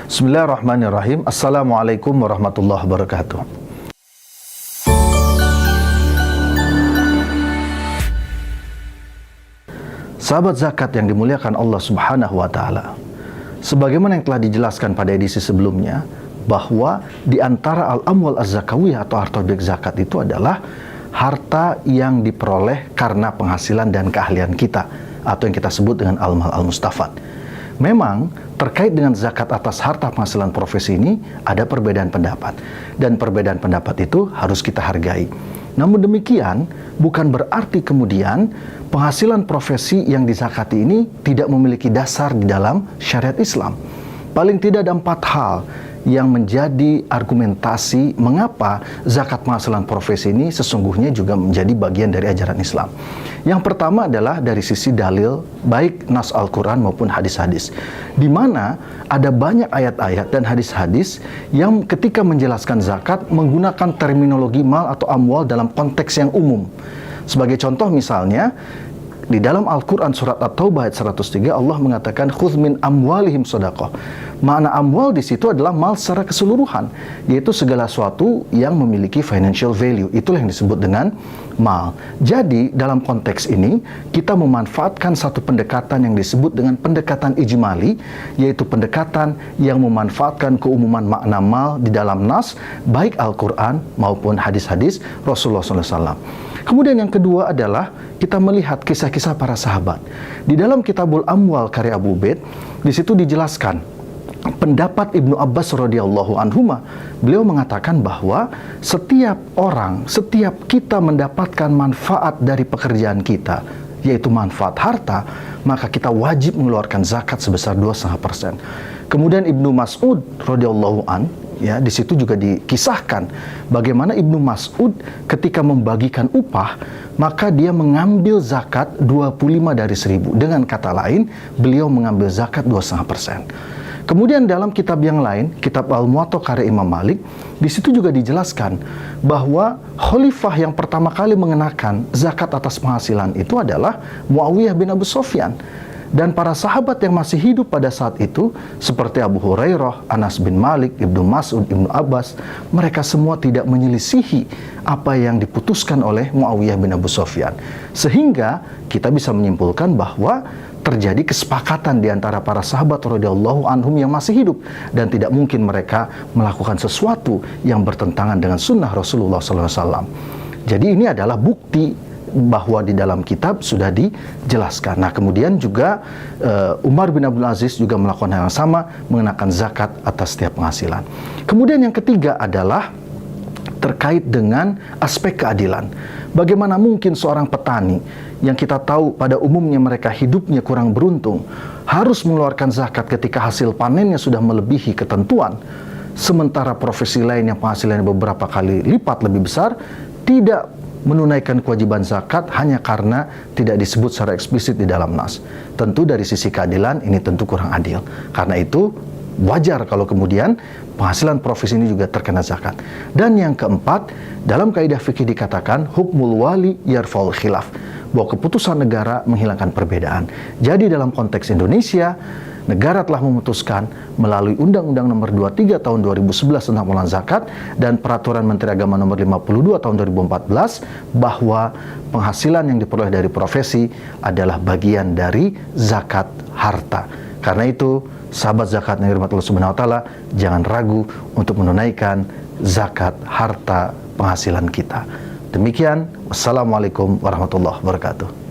Bismillahirrahmanirrahim. Assalamualaikum warahmatullahi wabarakatuh. Sahabat zakat yang dimuliakan Allah Subhanahu wa taala. Sebagaimana yang telah dijelaskan pada edisi sebelumnya, bahwa di antara al-amwal az-zakawiyah atau harta objek zakat itu adalah harta yang diperoleh karena penghasilan dan keahlian kita, atau yang kita sebut dengan al-mal al-mustafad. Memang terkait dengan zakat atas harta penghasilan profesi ini ada perbedaan pendapat, dan perbedaan pendapat itu harus kita hargai. Namun demikian bukan berarti kemudian penghasilan profesi yang dizakati ini tidak memiliki dasar di dalam syariat Islam. Paling tidak ada 4 hal yang menjadi argumentasi mengapa zakat penghasilan profesi ini sesungguhnya juga menjadi bagian dari ajaran Islam. Yang pertama adalah dari sisi dalil, baik nas Al-Quran maupun hadis-hadis, di mana ada banyak ayat-ayat dan hadis-hadis yang ketika menjelaskan zakat menggunakan terminologi mal atau amwal dalam konteks yang umum. Sebagai contoh misalnya, di dalam Al-Quran surat At-Taubah ayat 103 Allah mengatakan khudz min amwalihim shadaqah. Makna amwal di situ adalah mal secara keseluruhan, yaitu segala sesuatu yang memiliki financial value. Itulah yang disebut dengan mal. Jadi dalam konteks ini kita memanfaatkan satu pendekatan yang disebut dengan pendekatan ijmali, yaitu pendekatan yang memanfaatkan keumuman makna mal di dalam nas baik Al-Quran maupun hadis-hadis Rasulullah SAW. Kemudian yang kedua adalah kita melihat kisah-kisah para sahabat. Di dalam Kitabul Amwal karya Abu Ubaid, di situ dijelaskan pendapat Ibnu Abbas radhiyallahu anhuma. Beliau mengatakan bahwa setiap orang, setiap kita mendapatkan manfaat dari pekerjaan kita, yaitu manfaat harta, maka kita wajib mengeluarkan zakat sebesar 2,5%. Kemudian Ibnu Mas'ud radhiyallahu an, ya, di situ juga dikisahkan bagaimana Ibnu Mas'ud ketika membagikan upah, maka dia mengambil zakat 25 dari 1000. Dengan kata lain, beliau mengambil zakat 2,5%. Kemudian dalam kitab yang lain, kitab Al-Muwatta karya Imam Malik, di situ juga dijelaskan bahwa khalifah yang pertama kali mengenakan zakat atas penghasilan itu adalah Muawiyah bin Abu Sufyan. Dan para sahabat yang masih hidup pada saat itu seperti Abu Hurairah, Anas bin Malik, Ibnu Mas'ud, Ibnu Abbas, mereka semua tidak menyelisihi apa yang diputuskan oleh Muawiyah bin Abu Sufyan. Sehingga kita bisa menyimpulkan bahwa terjadi kesepakatan di antara para sahabat radhiyallahu anhum yang masih hidup, dan tidak mungkin mereka melakukan sesuatu yang bertentangan dengan sunnah Rasulullah SAW. Jadi ini adalah bukti bahwa di dalam kitab sudah dijelaskan. Nah, kemudian juga Umar bin Abdul Aziz juga melakukan hal yang sama, mengenakan zakat atas setiap penghasilan. Kemudian yang ketiga adalah terkait dengan aspek keadilan. Bagaimana mungkin seorang petani yang kita tahu pada umumnya mereka hidupnya kurang beruntung harus mengeluarkan zakat ketika hasil panennya sudah melebihi ketentuan, sementara profesi lain yang penghasilannya beberapa kali lipat lebih besar tidak menunaikan kewajiban zakat hanya karena tidak disebut secara eksplisit di dalam nas. Tentu dari sisi keadilan ini tentu kurang adil. Karena itu wajar kalau kemudian penghasilan profesi ini juga terkena zakat. Dan yang keempat, dalam kaidah fikih dikatakan hukmul wali yarfa'ul khilaf, bahwa keputusan negara menghilangkan perbedaan. Jadi dalam konteks Indonesia, negara telah memutuskan melalui Undang-Undang Nomor 23 Tahun 2011 tentang pengelolaan zakat dan Peraturan Menteri Agama Nomor 52 Tahun 2014 bahwa penghasilan yang diperoleh dari profesi adalah bagian dari zakat harta. Karena itu, sahabat zakat yang dirahmati Allah Subhanahu wa taala, jangan ragu untuk menunaikan zakat harta penghasilan kita. Demikian, wassalamualaikum warahmatullahi wabarakatuh.